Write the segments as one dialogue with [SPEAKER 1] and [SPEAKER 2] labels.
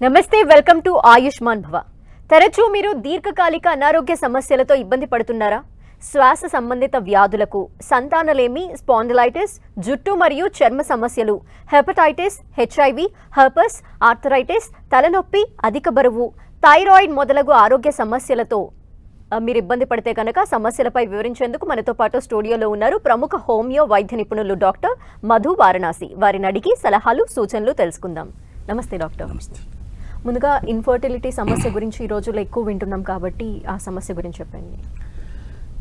[SPEAKER 1] నమస్తే, welcome to Ayushman భవ. తరచూ మీరు దీర్ఘకాలిక అనారోగ్య సమస్యలతో ఇబ్బంది పడుతున్నారా? శ్వాస సంబంధిత వ్యాధులకు, సంతానలేమి, స్పాండిలైటిస్, జుట్టు మరియు చర్మ సమస్యలు, హెపటైటిస్, హెచ్ఐవి, హెర్పస్, ఆర్థరైటిస్, తలనొప్పి, అధిక బరువు, థైరాయిడ్ మొదలగు ఆరోగ్య సమస్యలతో మీరు ఇబ్బంది పడితే కనుక సమస్యలపై వివరించేందుకు మనతో పాటు స్టూడియోలో ఉన్నారు ప్రముఖ హోమియో వైద్య నిపుణులు డాక్టర్ మధు వారణాసి. వారిని అడిగి సలహాలు, సూచనలు తెలుసుకుందాం. నమస్తే డాక్టర్.
[SPEAKER 2] నమస్తే.
[SPEAKER 1] ముందుగా ఇన్ఫర్టిలిటీ సమస్య గురించి ఈ రోజుల్లో ఎక్కువ వింటున్నాం కాబట్టి ఆ సమస్య గురించి చెప్పండి.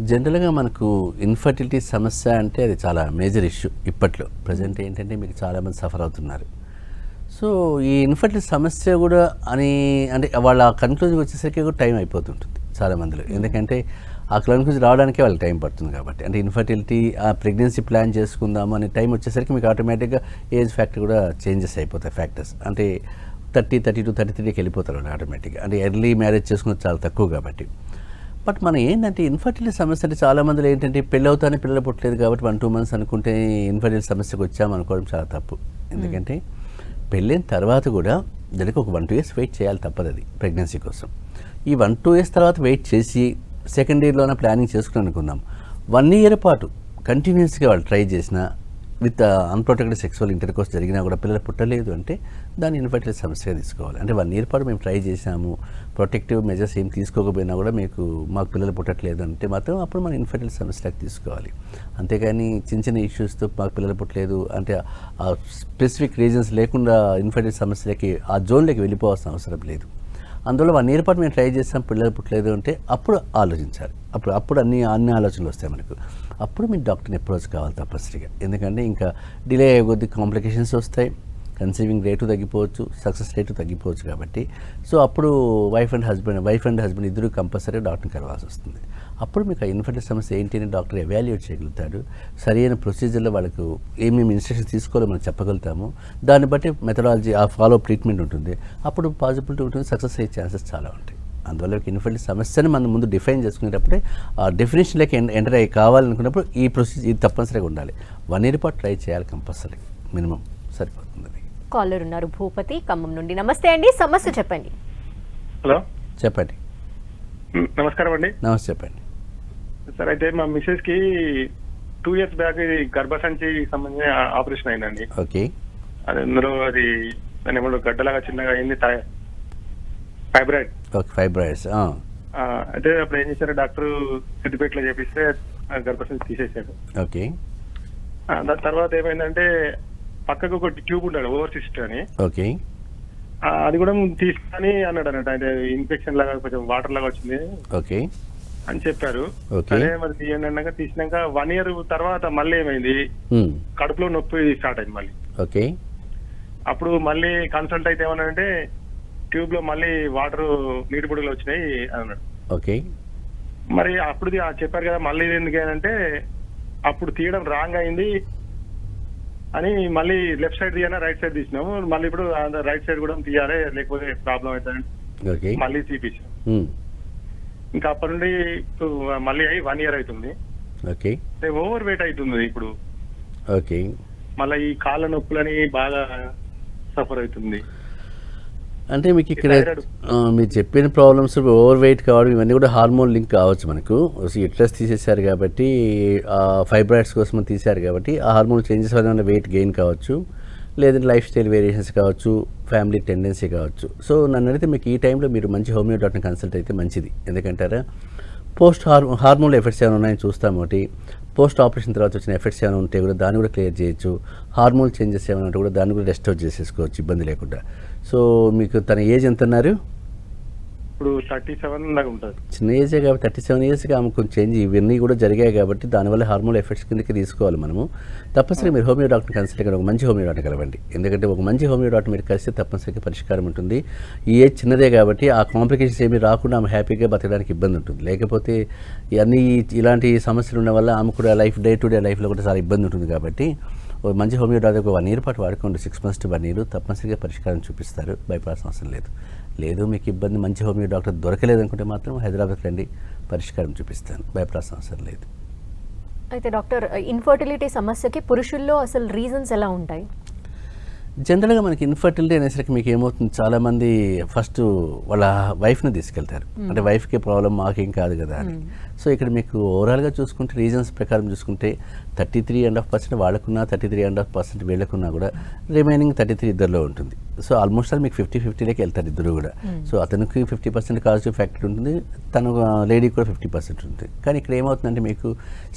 [SPEAKER 2] జనరల్గా మనకు ఇన్ఫర్టిలిటీ సమస్య అంటే అది చాలా మేజర్ ఇష్యూ ఇప్పట్లో. ప్రజెంట్ ఏంటంటే మీకు చాలామంది సఫర్ అవుతున్నారు. సో ఈ ఇన్ఫర్టిలిటీ సమస్య కూడా అంటే వాళ్ళ కన్క్లూజన్కి వచ్చేసరికి కూడా టైం అయిపోతుంటుంది చాలామందిలో. ఎందుకంటే ఆ కన్క్లూజన్ రావడానికే వాళ్ళకి టైం పడుతుంది కాబట్టి. అంటే ఇన్ఫర్టిలిటీ ఆ ప్రెగ్నెన్సీ ప్లాన్ చేసుకుందాము అనే టైం వచ్చేసరికి మీకు ఆటోమేటిక్గా ఏజ్ ఫ్యాక్టర్ కూడా చేంజెస్ అయిపోతాయి. ఫ్యాక్టర్స్ అంటే 32 to 33కి వెళ్ళిపోతారు వాళ్ళు ఆటోమేటిక్గా. అంటే ఎర్లీ మ్యారేజ్ చేసుకున్నది చాలా తక్కువ కాబట్టి. బట్ మనం ఏంటంటే ఇన్ఫర్టిలిటీ సమస్య అంటే చాలామందిలో ఏంటంటే పెళ్ళి అవుతానే పిల్లలు పుట్టలేదు కాబట్టి 1-2 months అనుకుంటే ఇన్ఫర్టిలిటీ సమస్యకు వచ్చామనుకోవడం చాలా తప్పు. ఎందుకంటే పెళ్ళైన తర్వాత కూడా దానికి ఒక 1-2 years వెయిట్ చేయాలి, తప్పదు అది ప్రెగ్నెన్సీ కోసం. ఈ 1-2 years తర్వాత వెయిట్ చేసి సెకండ్ ఇయర్లోనే ప్లానింగ్ చేసుకుని అనుకుందాం. 1 year పాటు కంటిన్యూస్గా వాళ్ళు ట్రై చేసిన విత్ అన్ప్రొటెక్టెడ్ సెక్సువల్ ఇంటర్కోర్స్ జరిగినా కూడా పిల్లలు పుట్టలేదు అంటే దాన్ని ఇన్ఫర్టిలిటీ సమస్యగా తీసుకోవాలి. అంటే 1 year పాటు మేము ట్రై చేసాము, ప్రొటెక్టివ్ మెజర్స్ ఏం తీసుకోకపోయినా కూడా మాకు పిల్లలు పుట్టట్లేదు అంటే మాత్రం అప్పుడు మనం ఇన్ఫర్టిలిటీ సమస్యలకు తీసుకోవాలి. అంతేగాని చిన్న చిన్న ఇష్యూస్తో మాకు పిల్లలు పుట్టలేదు అంటే ఆ స్పెసిఫిక్ రీజన్స్ లేకుండా ఇన్ఫర్టిలిటీ సమస్యలకి ఆ జోన్లోకి వెళ్ళిపోవాల్సిన అవసరం లేదు. అందులో 1 year పాటు మేము ట్రై చేస్తాం, పిల్లలు పుట్టలేదు అంటే అప్పుడు ఆలోచించాలి. అప్పుడు అన్ని ఆలోచనలు వస్తాయి మనకు. అప్పుడు మీరు డాక్టర్ని అప్రోచ్ కావాలి తప్పనిసరిగా. ఎందుకంటే ఇంకా డిలే అయ్యే కొద్ది కాంప్లికేషన్స్ వస్తాయి, కన్సీవింగ్ రేటు తగ్గిపోవచ్చు, సక్సెస్ రేటు తగ్గిపోవచ్చు. కాబట్టి సో అప్పుడు వైఫ్ అండ్ హస్బెండ్ ఇద్దరు కంపల్సరీ డాక్టర్ని కలవాల్సి వస్తుంది. అప్పుడు మీకు ఆ ఇన్ఫర్టిలిటీ సమస్య ఏంటి అని డాక్టర్ ఎవాల్యుయేట్ చేయగలుగుతాడు. సరైన ప్రొసీజర్లో వాళ్ళకు ఏమేమి ఇన్స్ట్రక్షన్స్ తీసుకోవాలో మనం చెప్పగలుగుతాము. దాన్ని బట్టి మెథడాలజీ ఆ ఫాలో ప్రీట్మెంట్ ఉంటుంది. అప్పుడు పాసిబిలిటీ ఉంటుంది, సక్సెస్ అయ్యే ఛాన్సెస్ చాలా ఉంటాయి. అందువల్ల ఇన్ఫర్టిలిటీ సమస్యని మనం ముందు డిఫైన్ చేసుకునేటప్పుడే ఆ డెఫినేషన్లోకి ఎంటర్ అయ్యి కావాలనుకున్నప్పుడు ఈ ప్రొసీజర్ ఇది తప్పనిసరిగా ఉండాలి. 1 year పాటు ట్రై చేయాలి కంపల్సరీ, మినిమం సరిపోతుంది.
[SPEAKER 1] కాలర్ ఉన్నారు భూపతి ఖమ్మం నుండి. నమస్తే అండి, సమస్య చెప్పండి.
[SPEAKER 3] హలో,
[SPEAKER 2] చెప్పండి.
[SPEAKER 3] నమస్కారం అండి.
[SPEAKER 2] నమస్తే, చెప్పండి
[SPEAKER 3] సార్. అయితే మా మిసెస్ కి 2 years బ్యాక్ గర్భసంచి సంబంధించిన ఆపరేషన్ అయిందండి.
[SPEAKER 2] ఓకే.
[SPEAKER 3] అది అందులో అది దాని ఏమో గడ్డలాగా చిన్నగా అయింది, ఫైబ్రాయిడ్.
[SPEAKER 2] Okay, fibroids.
[SPEAKER 3] అయితే అప్పుడు ఏం చేశారు డాక్టర్, సిద్దిపేటలో చేపిస్తే గర్భసంచి తీసేశాడు.
[SPEAKER 2] ఓకే.
[SPEAKER 3] దాని తర్వాత ఏమైందంటే పక్కకు ఒక ట్యూబ్ ఉంటాడు, ఓవర్సిస్ట్ అని.
[SPEAKER 2] ఓకే.
[SPEAKER 3] అది కూడా తీసుకొని అన్నాడు అన్నట్టు. అంటే ఇన్ఫెక్షన్ లాగా కొంచెం వాటర్ లాగా వచ్చింది
[SPEAKER 2] ఓకే
[SPEAKER 3] అని చెప్పారు.
[SPEAKER 2] ఓకే.
[SPEAKER 3] అదే మరి తీయండి అన్నాక తీసినాక 1 year తర్వాత మళ్ళీ ఏమైంది, కడుపులో నొప్పి స్టార్ట్ అయింది మళ్ళీ.
[SPEAKER 2] ఓకే.
[SPEAKER 3] అప్పుడు మళ్ళీ కన్సల్ట్ అయితే ఏమన్నాడంటే ట్యూబ్ లో మళ్ళీ వాటర్ నీటి బుడగలు వచ్చినాయి అన్నాడు.
[SPEAKER 2] ఓకే.
[SPEAKER 3] మరి అప్పుడు చెప్పారు కదా మళ్ళీ ఎందుకు అంటే అప్పుడు తీయడం రాంగ్ అయింది అని మళ్ళీ లెఫ్ట్ సైడ్ తీయాలా రైట్ సైడ్ తీసినాము. మళ్ళీ ఇప్పుడు రైట్ సైడ్ కూడా తీయాలి లేకపోతే ప్రాబ్లం అవుతుందని మళ్ళీ తీపించాం. ఇంకా అప్పటి నుండి మళ్ళీ అయ్యి 1 year అవుతుంది.
[SPEAKER 2] ఓకే.
[SPEAKER 3] ఓవర్ వెయిట్ అవుతుంది ఇప్పుడు.
[SPEAKER 2] ఓకే.
[SPEAKER 3] మళ్ళీ ఈ కాళ్ళ నొప్పులని బాగా సఫర్ అవుతుంది.
[SPEAKER 2] అంటే మీకు ఇక్కడ మీరు చెప్పిన ప్రాబ్లమ్స్ ఓవర్ వెయిట్ కావడం ఇవన్నీ కూడా హార్మోన్ లింక్ కావచ్చు. మనకు యుటరస్ తీసేశారు కాబట్టి, ఫైబ్రాయిడ్స్ కోసం తీశారు కాబట్టి ఆ హార్మోన్ చేంజెస్ వల్ల వెయిట్ గెయిన్ కావచ్చు, లేదంటే లైఫ్ స్టైల్ వేరియేషన్స్ కావచ్చు, ఫ్యామిలీ టెండెన్సీ కావచ్చు. సో నన్ను అడిగితే మీకు ఈ టైంలో మీరు మంచి హోమియో డాక్టర్ని కన్సల్ట్ అయితే మంచిది. ఎందుకంటారా, పోస్ట్ హార్మోనల్ ఎఫెక్ట్స్ ఏమైనా ఉన్నాయని చూస్తాము. ఒకటి పోస్ట్ ఆపరేషన్ తర్వాత వచ్చిన ఎఫెక్ట్స్ ఏమైనా ఉంటే కూడా దాన్ని కూడా క్లియర్ చేయొచ్చు. హార్మోన్ చేంజెస్ ఏమైనా ఉంటే కూడా దాన్ని కూడా రెస్టోర్ చేసేసుకోవచ్చు ఇబ్బంది లేకుండా. సో మీకు తన ఏజ్ ఎంత అన్నారు?
[SPEAKER 3] ఇప్పుడు 37 దాకా ఉంటుంది.
[SPEAKER 2] చిన్న ఏజే కాబట్టి 37 yearsకి ఆమె కొంచెం చేంజ్ ఇవన్నీ కూడా జరిగాయి కాబట్టి దానివల్ల హార్మోన్ ఎఫెక్ట్స్ కిందకి తీసుకోవాలి మనము. తప్పనిసరిగా మీరు హోమియో డాక్టర్ని కన్సల్ట్ ఒక మంచి హోమియో డాక్టర్ కలవండి. ఎందుకంటే ఒక మంచి హోమియో డాక్టర్ మీరు కలిస్తే తప్పనిసరిగా పరిష్కారం ఉంటుంది. ఈ ఏజ్ చిన్నదే కాబట్టి ఆ కాంప్లికేషన్స్ ఏమీ రాకుండా ఆమె హ్యాపీగా బతకడానికి ఇబ్బంది ఉంటుంది. లేకపోతే ఇవన్నీ ఇలాంటి సమస్యలు ఉన్న వల్ల ఆమె కూడా డే టు డే లైఫ్లో కూడా చాలా ఇబ్బంది ఉంటుంది. కాబట్టి ఒక మంచి హోమియో డాక్టర్ 1 year పాటు వాడుకోండి. 6 months to 1 year తప్పనిసరిగా పరిష్కారం చూపిస్తారు. భయపడాల్సిన అవసరం లేదు మీకు ఇబ్బంది మంచి హోమియో డాక్టర్ దొరకలేదు అనుకుంటే మాత్రం హైదరాబాద్కి రండి, పరిష్కారం చూపిస్తాను. భయపడాల్సిన అవసరం లేదు.
[SPEAKER 1] అయితే డాక్టర్, ఇన్ఫర్టిలిటీ సమస్యకి పురుషుల్లో అసలు రీజన్స్ ఎలా ఉంటాయి?
[SPEAKER 2] జనరల్గా మనకి ఇన్ఫర్టిలిటీ అనేసరికి మీకు ఏమవుతుంది, చాలామంది ఫస్ట్ వాళ్ళ వైఫ్ని తీసుకెళ్తారు, అంటే వైఫ్కి ప్రాబ్లం మాకేం కాదు కదా అని. సో ఇక్కడ మీకు ఓవరాల్గా చూసుకుంటే రీజన్స్ ప్రకారం చూసుకుంటే 33.5% వాళ్ళకున్నా 33.5% వీళ్ళకున్నా కూడా రిమైనింగ్ 33 ఇద్దరిలో ఉంటుంది. సో ఆల్మోస్ట్ ఆల్ మీకు 50-50 వెళ్తారు ఇద్దరు కూడా. సో అతనికి 50% పాజిటివ్ ఫ్యాక్టర్ ఉంటుంది, తను లేడీ కూడా 50% ఉంటుంది. కానీ ఇక్కడ ఏమవుతుందంటే మీకు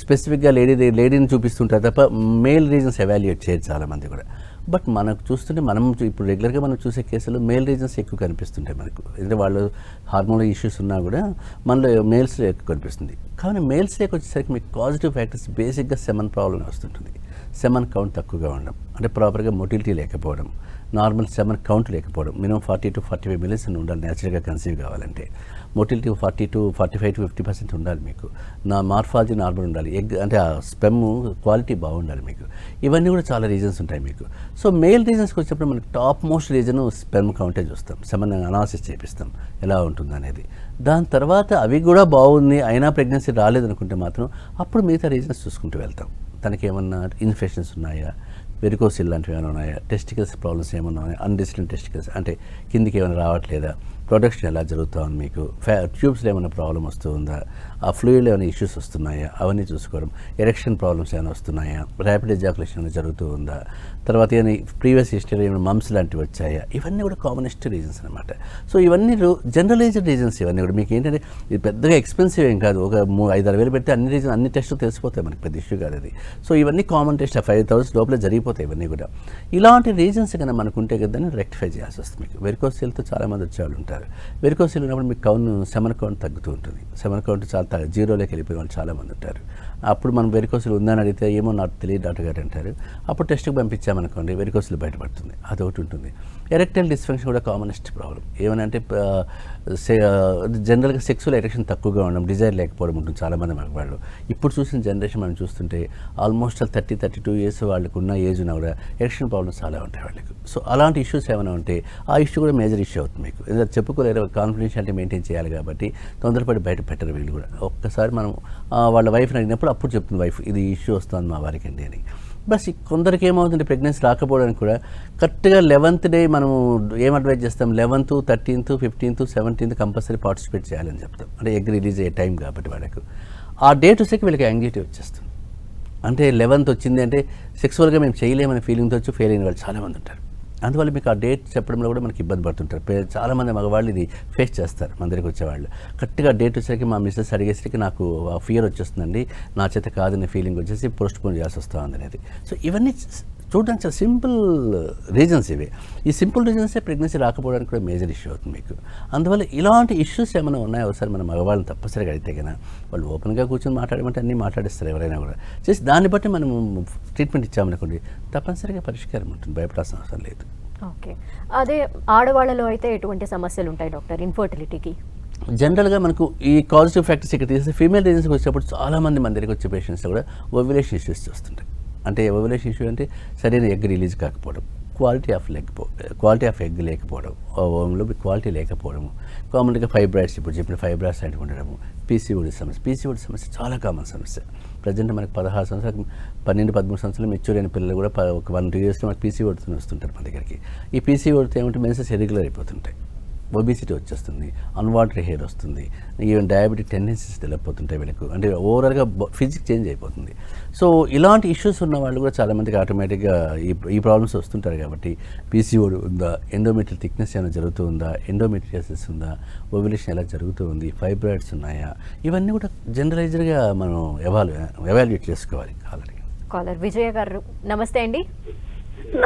[SPEAKER 2] స్పెసిఫిక్గా లేడీని చూపిస్తుంటారు తప్ప మేల్ రీజన్స్ ఎవాల్యుయేట్ చేయరు చాలామంది కూడా. బట్ మనకు చూస్తుంటే మనం ఇప్పుడు రెగ్యులర్గా మనం చూసే కేసులు మేల్ రీజన్స్ ఎక్కువ కనిపిస్తుంటాయి మనకు. ఎందుకంటే వాళ్ళు హార్మోనల్ ఇష్యూస్ ఉన్నా కూడా మనలో మేల్స్లో ఎక్కువ కనిపిస్తుంది. కానీ మేల్స్లోకి వచ్చేసరికి మీకు పాజిటివ్ ఫ్యాక్టర్స్ బేసిక్గా సెమన్ ప్రాబ్లం వస్తుంటుంది. సెమన్ కౌంట్ తక్కువగా ఉండడం, అంటే ప్రాపర్గా మొటిలిటీ లేకపోవడం, నార్మల్ సెమన్ కౌంట్ లేకపోవడం, మినిమం 40 to 45 మిలియన్స్ ఉండాలి న్యాచురల్గా కన్సీవ్ కావాలంటే. మొటిలిటీ 40 to 45 to 50% ఉండాలి మీకు. మార్ఫాలజీ నార్మల్ ఉండాలి, ఎగ్ అంటే ఆ స్పెమ్ క్వాలిటీ బాగుండాలి మీకు. ఇవన్నీ కూడా చాలా రీజన్స్ ఉంటాయి మీకు. సో మేల్ రీజన్స్కి వచ్చినప్పుడు మనకి టాప్ మోస్ట్ రీజన్ స్పెమ్ కౌంటే చూస్తాం, సెమన్ అనాలిసిస్ చేపిస్తాం ఎలా ఉంటుంది అనేది. దాని తర్వాత అవి కూడా బాగుంది అయినా ప్రెగ్నెన్సీ రాలేదనుకుంటే మాత్రం అప్పుడు మిగతా రీజన్స్ చూసుకుంటూ వెళ్తాం. తనకి ఏమన్నా ఇన్ఫెక్షన్స్ ఉన్నాయా, వెరికోసిల్ లాంటివి ఏమైనా ఉన్నాయా, టెస్టికల్స్ ప్రాబ్లమ్స్ ఏమైనా ఉన్నాయా, అన్డిస్టెంట్ టెస్టికల్స్ అంటే కిందికి ఏమైనా రావట్లేదా, ప్రొడక్షన్ ఎలా జరుగుతూ ఉంది మీకు, ట్యూబ్స్లో ఏమైనా ప్రాబ్లం వస్తూ ఉందా, ఆ ఫ్లూయిడ్లో ఏమైనా ఇష్యూస్ వస్తున్నాయా అవన్నీ చూసుకోవడం, ఎరెక్షన్ ప్రాబ్లమ్స్ ఏమైనా వస్తున్నాయా, ర్యాపిడ్ ఎజాకులేషన్ ఏమైనా జరుగుతూ ఉందా, తర్వాత ఏమైనా ప్రీవియస్ హిస్టరీ ఏమైనా మమ్స్ లాంటివి వచ్చాయా, ఇవన్నీ కూడా కామనెస్ట్ రీజన్స్ అనమాట. సో ఇవన్నీ జనరలైజ్డ్ రీజన్స్ ఇవన్నీ కూడా. మీకు ఏంటంటే ఇది పెద్దగా ఎక్స్పెన్సివ్ ఏం కాదు, ఒక 5-6 వేలు పెడితే అన్ని టెస్టులు తెలిసిపోతాయి మనకి, పెద్ద ఇష్యూ కాదు అది. సో ఇవన్నీ కామన్ టెస్ట్ 5,000 లోపల జరిగిపోతాయి ఇవన్నీ కూడా. ఇలాంటి రీజన్స్ కన్నా మనకు ఉంటే కదా రెక్టిఫై చేయాల్సి వస్తుంది. మీకు వెరికోసిల్తో చాలామంది వచ్చేవాళ్ళు ఉంటారు. వెరికోసిల్ ఉన్నప్పుడు మీకు సెమన్ కౌంట్ తగ్గుతూ ఉంటుంది, సెమన్ కౌంట్ చాలా జీరోలోకి వెళ్ళిపోయిన వాళ్ళు చాలామంది ఉంటారు. అప్పుడు మనం వెరికోసిల్ ఉందని అడిగితే ఏమో నాకు తెలియదు డాక్టర్ గారు అంటారు. అప్పుడు టెస్ట్కి పంపించామనుకోండి వెరికోసిల్ బయటపడుతుంది, అదొకటి ఉంటుంది. ఎరెక్టైల్ డిస్ఫంక్షన్ కూడా కామనెస్ట్ ప్రాబ్లం. ఏమనంటే జనరల్గా సెక్సువల్ ఎరెక్షన్ తక్కువగా ఉండడం, డిజైర్ లేకపోవడం ఉంటుంది చాలామంది మగవాళ్ళు. ఇప్పుడు చూసిన జనరేషన్ మనం చూస్తుంటే ఆల్మోస్ట్ 30-32 ఇయర్స్ వాళ్ళకు ఉన్న ఏజ్ ఉన్నా కూడా ఎరెక్షన్ ప్రాబ్లమ్స్ చాలా ఉంటాయి వాళ్ళకి. సో అలాంటి ఇష్యూస్ ఏమైనా ఉంటే ఆ ఇష్యూ కూడా మేజర్ ఇష్యూ అవుతుంది మీకు. ఎందుకంటే చెప్పుకోలేరు, కాన్ఫిడెన్షియాలిటీ మెయింటైన్ చేయాలి కాబట్టి తొందరపడి బయట పెట్టరు వీళ్ళు కూడా. ఒక్కసారి మనం వాళ్ళ వైఫ్ని అడిగినప్పుడు అప్పుడు చెప్తుంది వైఫ్ ఇది ఇష్యూ వస్తుంది మా వారికి అండి అని. బస్ కొందరికి ఏమవుతుంది ప్రెగ్నెన్సీ రాకపోవడానికి కూడా కరెక్ట్గా 11th డే మనం ఏం అడ్వైజ్ చేస్తాం, 11th, 13th, 15th, 17th compulsory participate చేయాలని చెప్తాం. అంటే ఎగ్ రిలీజ్ అయ్యే టైం కాబట్టి వాళ్ళకు ఆ డేట్ వచ్చేకి వీళ్ళకి యాంగ్జైటీ వచ్చేస్తుంది. అంటే 11th వచ్చింది అంటే సెక్సువల్గా మేము చేయలేమనే ఫీలింగ్తో వచ్చి ఫెయిల్ అయిన వాళ్ళు చాలామంది ఉంటారు. అందువల్ల మీకు ఆ డేట్ చెప్పడంలో కూడా మనకి ఇబ్బంది పడుతుంటారు. చాలామంది మగవాళ్ళు ఇది ఫేస్ చేస్తారు. మన దగ్గరికి వచ్చేవాళ్ళు కరెక్ట్గా డేట్ వచ్చేసరికి మా మిస్సెస్ అడిగేసరికి నాకు ఆ ఫియర్ వచ్చేస్తుందండి, నా చేత కాదనే ఫీలింగ్ వచ్చేసి పోస్ట్ పోన్ చేయాల్సి వస్తూ ఉంది అనేది. సో ఇవన్నీ చూడడానికి చాలా సింపుల్ రీజన్స్ ఇవి. ఈ సింపుల్ రీజన్సే ప్రెగ్నెన్సీ రాకపోవడానికి కూడా మేజర్ ఇష్యూ అవుతుంది మీకు. అందువల్ల ఇలాంటి ఇష్యూస్ ఏమైనా ఉన్నాయో ఒకసారి మన మగవాళ్ళని తప్పనిసరిగా అడిగితే కన్నా వాళ్ళు ఓపెన్గా కూర్చొని మాట్లాడమంటే అన్నీ మాట్లాడిస్తారు ఎవరైనా కూడా. చేసి దాన్ని బట్టి మనం ట్రీట్మెంట్ ఇచ్చామనుకోండి తప్పనిసరిగా పరిష్కారం ఉంటుంది, భయపడాల్సిన అవసరం లేదు.
[SPEAKER 1] ఓకే, అదే ఆడవాళ్ళలో అయితే ఎటువంటి సమస్యలు ఉంటాయి డాక్టర్ ఇన్ఫర్టిలిటీకి?
[SPEAKER 2] జనరల్గా మనకు ఈ పాజిటివ్ ఫ్యాక్టర్స్ ఇక్కడ తీస్తే ఫీమేల్ రీజన్స్కి వచ్చేటప్పుడు చాలామంది మన దగ్గరికి వచ్చే పేషెంట్స్ కూడా ఓవ్యులేషన్ ఇష్యూస్ చూస్తుంటాయి. అంటే ఓవ్యులేషన్ ఇష్యూ అంటే సరైన ఎగ్ రిలీజ్ కాకపోవడం, క్వాలిటీ ఆఫ్ ఎగ్ లేకపోవడం, ఓంలో క్వాలిటీ లేకపోవడము, కామన్గా ఫైబ్రాయిడ్స్ ఇప్పుడు చెప్పిన ఫైబ్రాయిడ్స్ లాంటివి ఉండడము, పీసీఓడి సమస్య చాలా కామన్ సమస్య. ప్రజెంట్ మనకి 16 సంవత్సరాలు 12-13 సంవత్సరాలు మెచ్యూర్ అయిన పిల్లలు కూడా ఒక 1-2 ఇయర్స్లో మనకి పీసీఓడితో వస్తుంటారు మన దగ్గరికి. ఈ పీసీఓడితో ఏమంటే మెన్సెస్ ఇర్రెగ్యులర్ అయిపోతుంటాయి, ఒబిసిటీ వచ్చేస్తుంది, అన్వాంటెడ్ హెయిర్ వస్తుంది, ఈవెన్ డయాబెటిక్ టెండెన్సీస్ డెవలప్ అవుతుంటాయి వీళ్ళకు. అంటే ఓవరాల్గా ఫిజిక్ చేంజ్ అయిపోతుంది. సో ఇలాంటి ఇష్యూస్ ఉన్న వాళ్ళు కూడా చాలామందికి ఆటోమేటిక్గా ఈ ప్రాబ్లమ్స్ వస్తుంటారు. కాబట్టి పీసీఓడి ఉందా, ఎండోమెట్రియల్ థిక్నెస్ ఏమైనా జరుగుతూ ఉందా, ఎండోమెట్రియాసిస్ ఉందా, ఓవ్యులేషన్ ఎలా జరుగుతూ ఉంది, ఫైబ్రాయిడ్స్ ఉన్నాయా, ఇవన్నీ కూడా జనరలైజ్డ్గా మనం ఎవాల్యుయేట్ చేసుకోవాలి.
[SPEAKER 1] కాలర్ విజయ గారు నమస్తే అండి.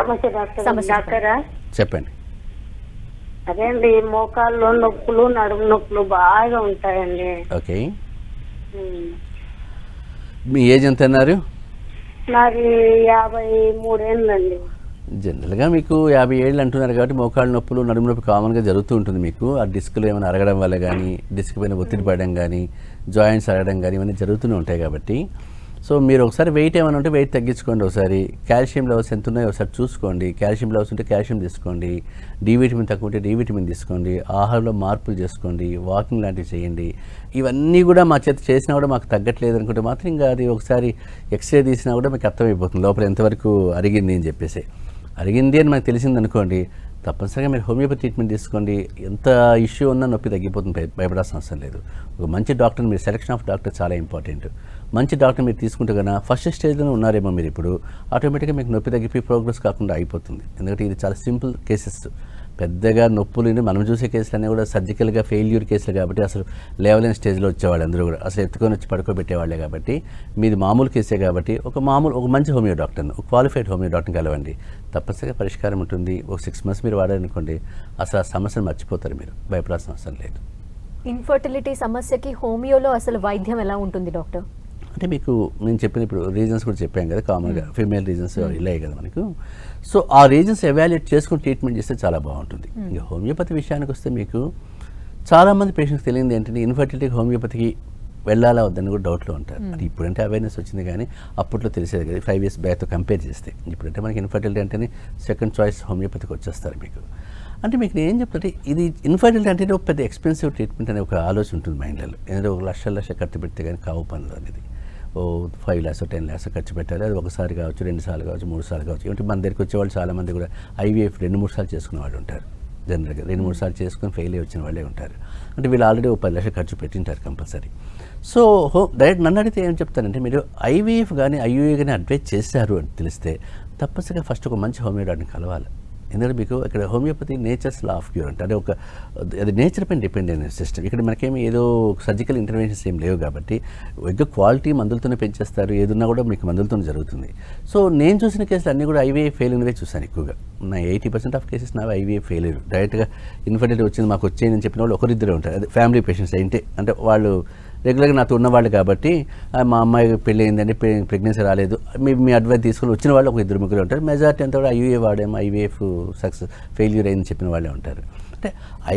[SPEAKER 4] నమస్తే డాక్టరా.
[SPEAKER 2] చెప్పండి.
[SPEAKER 4] అదే అండి, మోకాల్లో నొప్పులు, నడుము నొప్పులు బాగా ఉంటాయండి.
[SPEAKER 2] ఓకే, మీ ఏజ్ ఎంత అన్నారు?
[SPEAKER 4] నాది 53 ఏళ్ళండి.
[SPEAKER 2] జనరల్గా మీకు 50 ఏళ్ళు అంటున్నారు కాబట్టి మోకాళ్ళ నొప్పులు, నడుము నొప్పి కామన్గా జరుగుతూ ఉంటుంది మీకు. ఆ డిస్క్లు ఏమైనా అరగడం వల్ల కానీ, డిస్క్ పైన ఒత్తిడి పడడం కానీ, జాయింట్స్ అరగడం కానీ ఇవన్నీ జరుగుతూనే ఉంటాయి కాబట్టి సో మీరు ఒకసారి వెయిట్ ఏమైనా ఉంటే వెయిట్ తగ్గించుకోండి. ఒకసారి కాల్షియం లెవెల్స్ ఎంత ఉన్నాయో ఒకసారి చూసుకోండి. కాల్షియం లెవెల్స్ ఉంటే కాల్షియం తీసుకోండి, డి విటమిన్ తక్కువ ఉంటే డి విటమిన్ తీసుకోండి, ఆహారంలో మార్పులు చేసుకోండి, వాకింగ్ లాంటివి చేయండి. ఇవన్నీ కూడా మా చేత చేసినా కూడా మాకు తగ్గట్లేదు అనుకుంటే మాత్రం ఇంకా అది ఒకసారి ఎక్స్రే తీసినా కూడా మీకు అర్థమైపోతుంది లోపల ఎంతవరకు అరిగింది అని చెప్పేసి. అరిగింది అని మనకు తెలిసింది అనుకోండి, తప్పనిసరిగా మీరు హోమియోపతి ట్రీట్మెంట్ తీసుకోండి. ఎంత ఇష్యూ ఉన్నా నొప్పి తగ్గిపోతుంది, భయపడాల్సిన అవసరం లేదు. ఒక మంచి డాక్టర్, మీరు సెలెక్షన్ ఆఫ్ డాక్టర్ చాలా ఇంపార్టెంట్. మంచి డాక్టర్ మీరు తీసుకుంటే కన్నా ఫస్ట్ స్టేజ్లోనే ఉన్నారేమో మీరు ఇప్పుడు, ఆటోమేటిక్గా మీకు నొప్పి తగ్గిపోయి ప్రోగ్రెస్ కాకుండా అయిపోతుంది. ఎందుకంటే ఇది చాలా సింపుల్ కేసెస్, పెద్దగా నొప్పులు మనం చూసే కేసులన్నీ కూడా సర్జికల్గా ఫెయిల్యూర్ కేసులు కాబట్టి అసలు లేవలేని స్టేజ్లో వచ్చేవాళ్ళు అందరూ కూడా, అసలు ఎత్తుకొని వచ్చి పడుకోబెట్టేవాళ్ళే. కాబట్టి మీది మామూలు కేసే కాబట్టి ఒక మంచి హోమియో డాక్టర్ని, ఒక క్వాలిఫైడ్ హోమియో డాక్టర్ని కలవండి, తప్పనిసరిగా పరిష్కారం ఉంటుంది. ఒక 6 months మీరు వాడారనుకోండి, అసలు ఆ సమస్యను మర్చిపోతారు, మీరు భయపడాల్సిన అవసరం లేదు.
[SPEAKER 1] ఇన్ఫర్టిలిటీ సమస్యకి హోమియోలో అసలు వైద్యం ఎలా ఉంటుంది డాక్టర్?
[SPEAKER 2] అంటే మీకు నేను చెప్పిన ఇప్పుడు రీజన్స్ కూడా చెప్పాం కదా, కామన్గా ఫీమేల్ రీజన్స్ ఇలాగే కదా మనకు. సో ఆ రీజన్స్ ఎవాల్యుయేట్ చేసుకుని ట్రీట్మెంట్ చేస్తే చాలా బాగుంటుంది. ఇంకా హోమియోపతి విషయానికి వస్తే మీకు చాలామంది పేషెంట్స్ తెలియదు ఏంటంటే ఇన్ఫర్టిలిటీకి హోమియోపతికి వెళ్ళాలా వద్దని కూడా డౌట్లో ఉంటారు. అంటే ఇప్పుడంటే అవేర్నెస్ వచ్చింది, కానీ అప్పట్లో తెలిసేది కదా 5 years బ్యాక్తో కంపేర్ చేస్తే. ఇప్పుడంటే మనకి ఇన్ఫర్టిలిటీ అంటేనే సెకండ్ చాయిస్ హోమియోపతికి వచ్చేస్తారు మీకు. అంటే మీకు నేను ఏం చెప్తుంటే ఇది ఇన్ఫర్టిలిటీ అంటే ఒక పెద్ద ఎక్స్పెన్సివ్ ట్రీట్మెంట్ అనే ఒక ఆలోచన ఉంటుంది మైండ్లలో. ఎందుకంటే ఒక లక్ష ఖర్చు పెడితే కానీ కావు పనులు అనేది. 5 lakhs 10 lakhs ఖర్చు పెట్టాలి. అది ఒకసారి కావచ్చు, 2 సార్లు కావచ్చు, 3 సార్లు కావచ్చు. అంటే మన దగ్గరికి వచ్చేవాళ్ళు చాలామంది కూడా IVF 2-3 సార్లు చేసుకునే వాళ్ళు ఉంటారు. జనరల్గా 2-3 సార్లు చేసుకుని ఫెయిల్ అయ్యి వచ్చిన వాళ్ళే ఉంటారు. అంటే వీళ్ళు ఆల్రెడీ 10 lakhs ఖర్చు పెట్టింటారు కంపల్సరీ. సో డైరెక్ట్ నన్ను అడిగితే ఏం చెప్తానంటే, మీరు IVF కానీ IUI కానీ అడ్వైజ్ చేశారు అని తెలిస్తే తప్పనిసరిగా ఫస్ట్ ఒక మంచి హోమియో డాక్టర్ని కలవాలి. ఎందుకంటే మీకు ఇక్కడ homeopathy nature's law of cure అంటే అది నేచర్ పైన డిపెండ్ అయిన సిస్టమ్. ఇక్కడ మనకేమి ఏదో సర్జికల్ ఇంటర్వెన్షన్స్ ఏం లేవు కాబట్టి ఎక్కువ క్వాలిటీ మందులతోనే పెంచేస్తారు, ఏదున్నా కూడా మీకు మందులతోనే జరుగుతుంది. సో నేను చూసిన కేసులు అన్నీ కూడా IVF ఫెయిల్ అయినవే చూసాను ఎక్కువగా. నా 80% ఆఫ్ కేసెస్ నావి IVF ఫెయిల్యూర్. డైరెక్ట్గా ఇన్ఫర్టిలిటీ వచ్చింది మాకు వచ్చేయని చెప్పిన వాళ్ళు ఒకరిద్దరే ఉంటారు. అది ఫ్యామిలీ పేషెంట్స్ ఏంటి అంటే వాళ్ళు రెగ్యులర్గా నాతో ఉన్నవాళ్ళు కాబట్టి మా అమ్మాయి పెళ్ళి అయిందండి, ప్రెగ్నెన్సీ రాలేదు, మీ అడ్వైస్ తీసుకొని వచ్చిన వాళ్ళు ఒక 2-3 ఉంటారు. మెజారిటీ అంతా కూడా IUI వాడాము, IVF ఫెయిల్యూర్ అయిందని చెప్పిన వాళ్ళే ఉంటారు. అంటే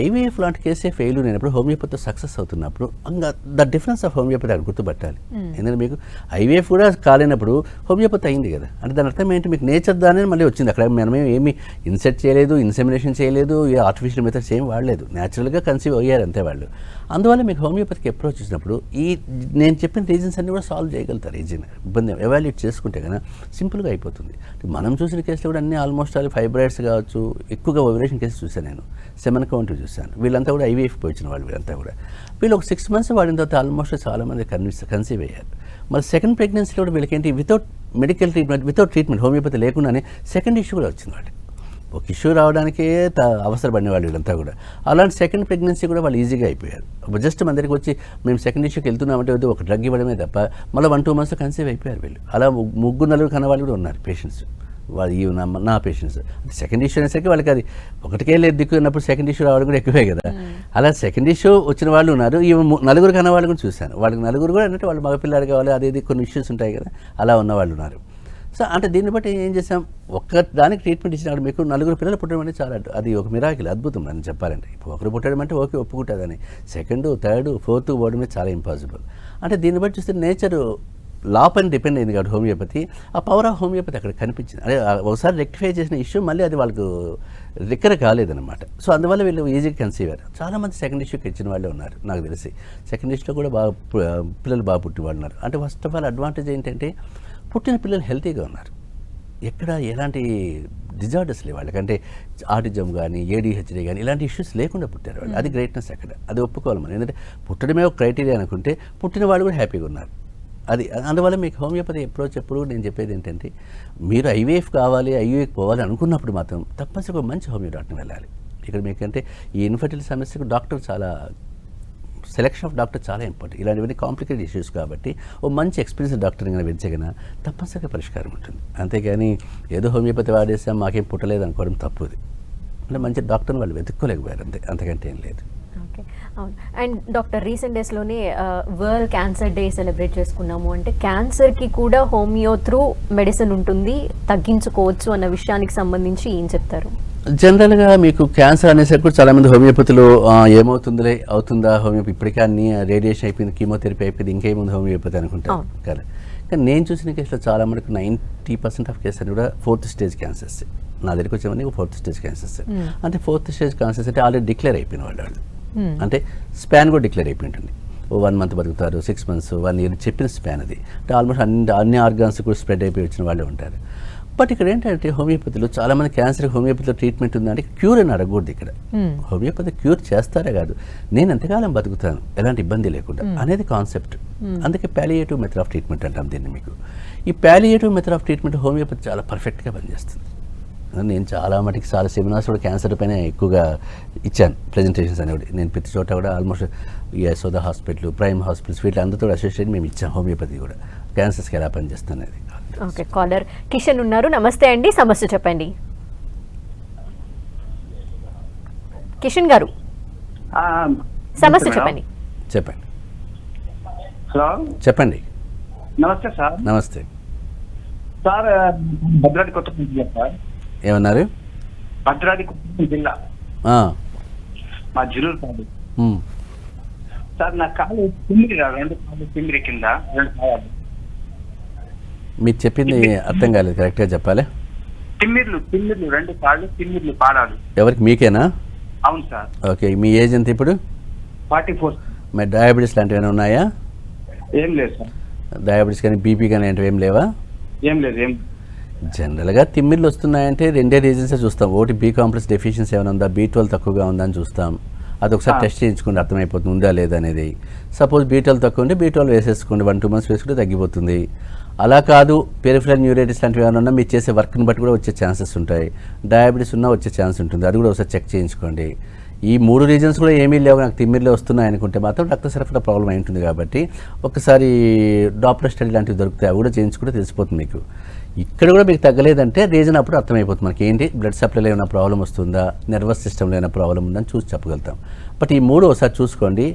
[SPEAKER 2] IVF లాంటి కేసే ఫెయిల్యూర్ అయినప్పుడు హోమియోపతితో సక్సెస్ అవుతున్నప్పుడు ఇంకా ద డిఫరెన్స్ ఆఫ్ హోమియోపతి అది గుర్తుపట్టాలి. ఎందుకంటే మీకు IVF కూడా కాలేనప్పుడు హోమియోపతి అయింది కదా, అంటే దాని అర్థం ఏంటి, మీకు నేచర్ దానే మళ్ళీ వచ్చింది. అక్కడ మనమే ఏమి ఇన్సెట్ చేయలేదు, ఇన్సెమినేషన్ చేయలేదు, ఏ ఆర్టిఫిషియల్ మెథడ్స్ ఏం వాడలేదు, న్యాచురల్గా కన్సీవ్ అయ్యారు అంతే వాళ్ళు. అందువల్ల మీకు హోమియోపతికి అప్రోచ్ ఇచ్చినప్పుడు ఈ నేను చెప్పిన రీజన్స్ అన్నీ కూడా సాల్వ్ చేయగలుగుతారు. ఈజీగా ఇబ్బంది ఎవాల్యుయేట్ చేసుకుంటే కదా సింపుల్గా అయిపోతుంది. మనం చూసిన కేసులు కూడా అన్నీ ఆల్మోస్ట్ ఆల్ ఫైబ్రాయిడ్స్ కావచ్చు, ఎక్కువగా ఓవరేషన్ కేసు చూసాను నేను, సెమన్ కౌంట్ చూశాను. వీళ్ళంతా కూడా IVF వచ్చిన వాళ్ళు, వీళ్ళంతా కూడా వీళ్ళు ఒక 6 months వాడిన తర్వాత ఆల్మోస్ట్ చాలామంది కన్సీవ్ అయ్యారు. మరి సెకండ్ ప్రెగ్నెన్సీలో కూడా వీళ్ళకేంటి without medical treatment, without treatment homeopathy లేకుండానే సెకండ్ ఇష్యూ కూడా వచ్చింది వాళ్ళకి. ఒక ఇష్యూ రావడానికే అవసరపడిన వాళ్ళు వీళ్ళంతా కూడా. అలాంటి సెకండ్ ప్రెగ్నెన్సీ కూడా వాళ్ళు ఈజీగా అయిపోయారు. జస్ట్ మన దగ్గరికి వచ్చి మేము సెకండ్ ఇష్యూకి వెళ్తున్నామంటే ఒక డ్రగ్ ఇవ్వడమే తప్ప మళ్ళీ 1-2 months కన్సీవ్ అయిపోయారు వీళ్ళు. అలా 3-4 కన్నవాళ్ళు కూడా ఉన్నారు పేషెంట్స్. వాళ్ళు నా పేషెంట్స్ సెకండ్ ఇష్యూ అనేసరికి వాళ్ళకి అది ఒకటికే లేదు దిక్కు ఉన్నప్పుడు సెకండ్ ఇష్యూ రావడం కూడా ఎక్కువే కదా. అలా సెకండ్ ఇష్యూ వచ్చిన వాళ్ళు ఉన్నారు. ఈ 4 కన్న వాళ్ళు కూడా చూశాను. వాళ్ళకి 4 కూడా అంటే వాళ్ళు మగపిల్లాడు కావాలి, అదేది కొన్ని ఇష్యూస్ ఉంటాయి కదా, అలా ఉన్న వాళ్ళు ఉన్నారు. సో అంటే దీన్ని బట్టి ఏం చేసాం, ఒక్క దానికి ట్రీట్మెంట్ ఇచ్చినప్పుడు మీకు 4 పిల్లలు పుట్టడం అనేది చాలా, అది ఒక మిరాకిల్, అద్భుతం అని చెప్పాలంటే. ఇప్పుడు ఒకరు పుట్టడం అంటే ఓకే ఒప్పుకుంటుందని, 2nd, 3rd, 4th పోవడం అనేది చాలా ఇంపాసిబుల్. అంటే దీన్ని బట్టి చూస్తే నేచర్ లా పైన డిపెండ్ అయింది కాబట్టి హోమియోపతి, ఆ పవర్ ఆఫ్ హోమియోపతి అక్కడ కనిపించింది. అదే ఒకసారి రెక్టిఫై చేసిన ఇష్యూ మళ్ళీ అది వాళ్ళకు రికర్ కాలేదన్నమాట. సో అందువల్ల వీళ్ళు ఈజీగా కన్సీవ్ అయ్యారు. చాలామంది సెకండ్ ఇష్యూకి ఇచ్చిన వాళ్ళే ఉన్నారు నాకు తెలిసి. సెకండ్ ఇష్యూలో కూడా పిల్లలు బాగా పుట్టిన వాళ్ళు ఉన్నారు. అంటే ఫస్ట్ ఆఫ్ ఆల్ అడ్వాంటేజ్ ఏంటంటే పుట్టిన పిల్లలు హెల్తీగా ఉన్నారు, ఎక్కడ ఎలాంటి డిజార్డర్స్ లేవు వాళ్ళకి. అంటే ఆటిజం కానీ ADHD కానీ ఇలాంటి ఇష్యూస్ లేకుండా పుట్టారు వాళ్ళు. అది గ్రేట్నెస్ అక్కడ, అది ఒప్పుకోవాలి మనం. ఎందుకంటే పుట్టడమే ఒక క్రైటీరియా అనుకుంటే పుట్టిన వాళ్ళు కూడా హ్యాపీగా ఉన్నారు. అది అందువల్ల మీకు హోమియోపతి అప్రోచ్ ఎప్పుడు నేను చెప్పేది ఏంటంటే, మీరు IVF కావాలి, IUI పోవాలి అనుకున్నప్పుడు మాత్రం తప్పనిసరిగా మంచి హోమియో డాక్టర్ని వెళ్ళాలి. ఇక్కడ మీకంటే ఈ ఇన్ఫర్టిలిటీ సమస్యకు డాక్టర్ చాలా, సెలెక్షన్ ఆఫ్ డాక్టర్ చాలా ఇంపార్టెంట్. ఇలాంటివన్నీ కాంప్లికేటెడ్ ఇష్యూస్ కాబట్టి ఓ మంచి ఎక్స్పీరియన్స్ డాక్టర్ కనుక పెంచగన తప్పనిసరిగా పరిష్కారం ఉంటుంది. అంతేగాని ఏదో హోమియోపతి వాడేసాం మాకేం పుట్టలేదు అనుకోవడం తప్పుది. అంటే మంచి డాక్టర్ని వాళ్ళు వెతుక్కోలేకపోయారు, అంతకంటే ఏం లేదు.
[SPEAKER 1] ఓకే, అవును. అండ్ డాక్టర్, రీసెంట్ డేస్లోనే వరల్డ్ క్యాన్సర్ డే సెలబ్రేట్ చేసుకున్నాము. అంటే క్యాన్సర్కి కూడా హోమియో త్రూ మెడిసిన్ ఉంటుంది, తగ్గించుకోవచ్చు అన్న విషయానికి సంబంధించి ఏం చెప్తారు?
[SPEAKER 2] జనరల్గా మీకు క్యాన్సర్ అనేసరికి కూడా చాలామంది హోమియోపతిలో ఏమవుతుందిలే, అవుతుందా హోమియోపతి, ఇప్పటికే అన్ని రేడియేషన్ అయిపోయింది, కీమోథెరపీ అయిపోయింది, ఇంకేముంది హోమియోపతి అనుకుంటారు కదా. కానీ నేను చూసిన కేసులో చాలా మనకు 90% ఆఫ్ కేసులు కూడా 4th stage క్యాన్సర్స్. నా దగ్గరికి వచ్చేవన్నీ 4th stage క్యాన్సర్స్. అంటే 4th stage క్యాన్సర్స్ అంటే ఆల్రెడీ డిక్లేర్ అయిపోయిన వాళ్ళు, అంటే స్పాన్ కూడా డిక్లేర్ అయిపోయి ఉంటుంది. 1 month బతుకుతారు, 6 months, 1 year చెప్పిన స్పాన్ అది. అంటే ఆల్మోస్ట్ అన్ని ఆర్గాన్స్ కూడా స్ప్రెడ్ అయిపోయి వచ్చిన వాళ్ళే ఉంటారు. బట్ ఇక్కడ ఏంటంటే హోమియోపతిలో చాలామంది క్యాన్సర్ హోమియోపతిలో ట్రీట్మెంట్ ఉందంటే క్యూర్ అని అడగకూడదు ఇక్కడ. హోమియోపతి క్యూర్ చేస్తారే కాదు, నేను ఎంతకాలం బతుకుతాను ఎలాంటి ఇబ్బంది లేకుండా అనేది కాన్సెప్ట్. అందుకే ప్యాలియేటివ్ మెథడ్ ఆఫ్ ట్రీట్మెంట్ అంటాం దీన్ని. మీకు ఈ palliative method of treatment homeopathy చాలా పర్ఫెక్ట్గా పనిచేస్తుంది. నేను చాలా మటుకు చాలా సెమినార్స్ కూడా క్యాన్సర్ పైన ఎక్కువగా ఇచ్చాను ప్రెజెంటేషన్స్ అనేవి. నేను ప్రతి చోట కూడా ఆల్మోస్ట్ ఈ యశోద హాస్పిటల్, ప్రైమ్ హాస్పిటల్స్ వీటి అందరితో అసోసియేట్ మేము ఇచ్చాం హోమియోపతి కూడా క్యాన్సర్స్కి ఎలా పనిచేస్తుంది అనేది.
[SPEAKER 1] ఓకే, కాలర్ కిషన్ ఉన్నారు. నమస్తే అండి, సమస్య చెప్పండి. కిషన్ గారు సమస్య చెప్పండి.
[SPEAKER 2] చెప్పండి.
[SPEAKER 5] హలో,
[SPEAKER 2] చెప్పండి.
[SPEAKER 5] నమస్తే సార్.
[SPEAKER 2] నమస్తే
[SPEAKER 5] సార్, భద్రాద్రి కొత్తగూడెం జిల్లా సార్.
[SPEAKER 2] ఏమన్నారు?
[SPEAKER 5] భద్రాద్రి కొత్తగూడెం జిల్లా, మా జిల్లూరు కాదు సార్. నా కాలు తిమ్మిరి, 2 కాళ్ళు తిమ్మిరి కింద 2 కాళ్ళు.
[SPEAKER 2] మీరు చెప్పింది అర్థం కాలేదు, కరెక్ట్గా చెప్పాలి.
[SPEAKER 5] తిమ్మిర్లు 2 కాళ్ళు తిమ్మిర్లు, పాదాలు.
[SPEAKER 2] ఎవరికి? మీకేనా?
[SPEAKER 5] అవును సార్.
[SPEAKER 2] ఓకే, మీ ఏజ్ ఎంత ఇప్పుడు?
[SPEAKER 5] 44.
[SPEAKER 2] మరి డయాబెటీస్ లాంటివి ఏమైనా ఉన్నాయా?
[SPEAKER 5] ఏం లేదు సార్.
[SPEAKER 2] డయాబెటీస్ కానీ బీపీ కానీ లాంటివి ఏం లేవా?
[SPEAKER 5] ఏం లేదు.
[SPEAKER 2] జనరల్గా తిమ్మిర్లు వస్తున్నాయంటే 2 రీజన్సే చూస్తాం. ఒకటి బీ కాంప్లెక్స్ డెఫిషియన్సీ ఏమైనా ఉందా, B12 తక్కువగా ఉందా అని చూస్తాం. అది ఒకసారి టెస్ట్ చేయించుకుంటే అర్థమైపోతుంది ఉందా లేదా అనేది. సపోజ్ B12 తక్కువ ఉంటే B12 వేసేసుకోండి, 1-2 months వేసుకుంటే తగ్గిపోతుంది. అలా కాదు పెరిఫెరల్ న్యూరైటిస్ లాంటివి ఏమైనా ఉన్నా మీరు చేసే వర్క్ని బట్టి కూడా వచ్చే ఛాన్సెస్ ఉంటాయి. డయాబెటీస్ ఉన్నా వచ్చే ఛాన్స్ ఉంటుంది, అది కూడా ఒకసారి చెక్ చేయించుకోండి. ఈ 3 రీజన్స్ కూడా ఏమీ లేవు, నాకు తిమ్మిర్లే వస్తున్నాయి అనుకుంటే మాత్రం రక్త సరఫరా ప్రాబ్లం అయి ఉంటుంది. కాబట్టి ఒకసారి డాప్లర్ స్టడీ లాంటివి దొరుకుతాయి, అవి కూడా చేయించుకుంటే తెలిసిపోతుంది మీకు. ఇక్కడ కూడా మీకు తగ్గలేదంటే రీజన్ అప్పుడు అర్థమైపోతుంది మనకి ఏంటి, బ్లడ్ సప్లైలో ఏమైనా ప్రాబ్లం వస్తుందా, నర్వస్ సిస్టంలో ఏమైనా ప్రాబ్లం ఉందని చూసి చెప్పగలుగుతాం. బట్ ఈ 3 ఒకసారి చూసుకోండి.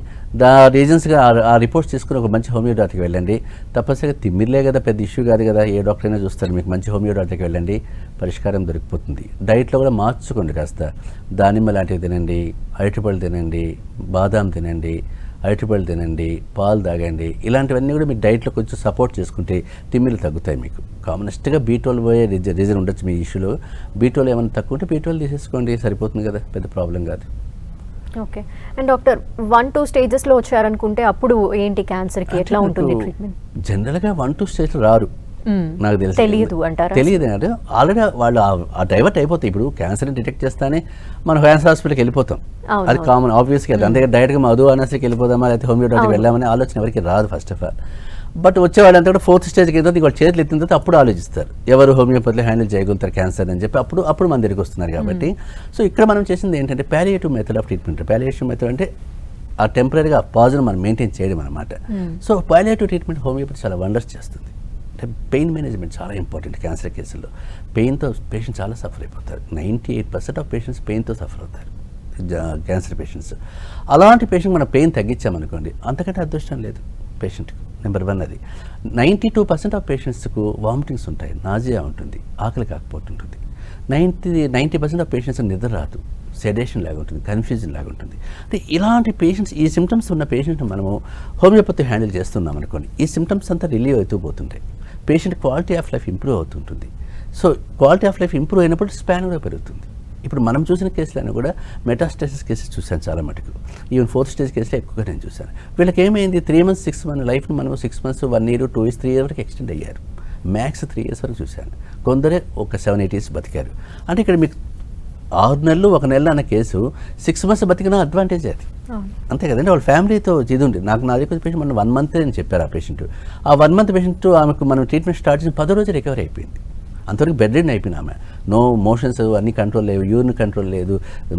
[SPEAKER 2] రీజన్స్గా ఆ రిపోర్ట్స్ తీసుకుని ఒక మంచి హోమియో డాక్టర్కి వెళ్ళండి. తప్పనిసరిగా తిమ్మిర్లే కదా, పెద్ద ఇష్యూ కాదు కదా, ఏ డాక్టర్ అయినా చూస్తారు. మీకు మంచి హోమియో డాక్టర్కి వెళ్ళండి, పరిష్కారం దొరికిపోతుంది. డైట్లో కూడా మార్చుకోండి, కాస్త దానిమ్మ లాంటివి తినండి, అరటిపళ్ళు తినండి, బాదాం తినండి, అరటిపళ్ళు తినండి, పాలు తాగండి. ఇలాంటివన్నీ కూడా మీ డైట్లో కొంచెం సపోర్ట్ చేసుకుంటే తిమ్మిర్లు తగ్గుతాయి మీకు. కామనెస్ట్గా B12 పోయే రీజన్ ఉండొచ్చు మీ ఇష్యూలో. B12 ఏమైనా తక్కువ ఉంటే B12 తీసేసుకోండి, సరిపోతుంది కదా, పెద్ద ప్రాబ్లం కాదు.
[SPEAKER 1] ఓకే. అండ్ డాక్టర్ 1-2 స్టేజెస్లో వచ్చారనుకుంటే అప్పుడు ఏంటి, క్యాన్సర్కి ఎట్లా ఉంటుంది ట్రీట్మెంట్?
[SPEAKER 2] జనరల్గా 1-2 స్టేజ్ రారు, నాకు తెలిసి
[SPEAKER 1] తెలియదు అంటారా?
[SPEAKER 2] తెలియదు అంటే ఆల్రెడీ వాళ్ళు ఆ డైవర్ట్ అయిపోతాయి. ఇప్పుడు క్యాన్సర్ని డిటెక్ట్ చేస్తానే మనం క్యాన్సర్ హాస్పిటల్కి వెళ్ళిపోతాం, అది కామన్ ఆబ్వియస్గా. అంతే డైరెక్ట్గా మధు అనర్స్కి వెళ్ళిపోదామా లేకపోతే హోమియో డాక్టర్కి వెళ్ళామనే ఆలోచన ఎవరికి రాదు ఫస్ట్ ఆఫ్ ఆల్. బట్ వచ్చేవాళ్ళంతా కూడా 4th స్టేజ్కి వెళ్తే వాళ్ళు చేతులు ఎత్తిన తర్వాత అప్పుడు ఆలోచిస్తారు ఎవరు హోమియోపతిలో హ్యాండిల్ చేయగలుగుతారు క్యాన్సర్ అని చెప్పి అప్పుడు మన దగ్గరికి వస్తున్నారు. కాబట్టి సో ఇక్కడ మనం చేసింది ఏంటంటే palliative method of treatment. Palliative method అంటే ఆ టెంపరీగా పాజ్ను మనం మెయింటైన్ చేయడం అనమాట. సో ప్యాలియేటివ్ ట్రీట్మెంట్ హోమియోపతి చాలా వండర్స్ చేస్తుంది. అంటే పెయిన్ మేనేజ్మెంట్ చాలా ఇంపార్టెంట్ క్యాన్సర్ కేసుల్లో. పెయిన్తో పేషెంట్ చాలా సఫర్ అయిపోతారు. 98% ఆఫ్ పేషెంట్స్ పెయిన్తో సఫర్ అవుతారు, క్యాన్సర్ పేషెంట్స్. అలాంటి పేషెంట్ మనం పెయిన్ తగ్గించామనుకోండి అంతకంటే అదృష్టం లేదు పేషెంట్కి. నెంబర్ 1 అది. 92% ఆఫ్ పేషెంట్స్కు వామిటింగ్స్ ఉంటాయి, నాజియా ఉంటుంది, ఆకలి కాకపోతుంటుంది. 90% ఆఫ్ పేషెంట్స్ నిద్ర రాదు, సెడేషన్ లాగా ఉంటుంది, కన్ఫ్యూజన్ లాగా ఉంటుంది. అంటే ఇలాంటి పేషెంట్స్, ఈ సిమ్టమ్స్ ఉన్న పేషెంట్ని మనము హోమియోపతి హ్యాండిల్ చేస్తున్నాం అనుకోండి, ఈ సిమ్టమ్స్ అంతా రిలీవ్ అవుతూ పోతుంటాయి. Patient quality of life improve అవుతుంటుంది. So quality of life improve అయినప్పుడు స్పాన్ కూడా పెరుగుతుంది. ఇప్పుడు మనం చూసిన కేసులను కూడా మెటాస్టేసిస్ కేసెస్ చూశాను చాలా మటుకు. ఈవెన్ 4th స్టేజ్ కేసులో ఎక్కువగా నేను చూశాను. వీళ్ళకి ఏమైంది, 3 months 6 months లైఫ్ని మనం 6 months 1 year 2 years 3 years వరకు ఎక్స్టెండ్ అయ్యారు. మ్యాక్స్ 3 years వరకు చూశాను. కొందరే ఒక 7-8 years బతికారు. అంటే ఇక్కడ మీకు 6 నెలలు 1 నెల అన్న కేసు 6 months బతికిన అడ్వాంటేజ్ అది. అంతే కదండి. వాళ్ళ ఫ్యామిలీతో ఇది ఉంది. నా దగ్గర పేషెంట్ మనం 1 month అని చెప్పారు ఆ పేషెంట్. ఆ 1 month పేషెంట్ ఆమెకు మనం ట్రీట్మెంట్ స్టార్ట్ చేసిన 10 రోజులు రికవరీ అయిపోయింది. అంతవరకు బెడ్ రిడన్ అయిపోయినా ఆమె. నో మోషన్స్ అన్నీ కంట్రోల్ లేవు, యూరిన్ కంట్రోల్ లేదు,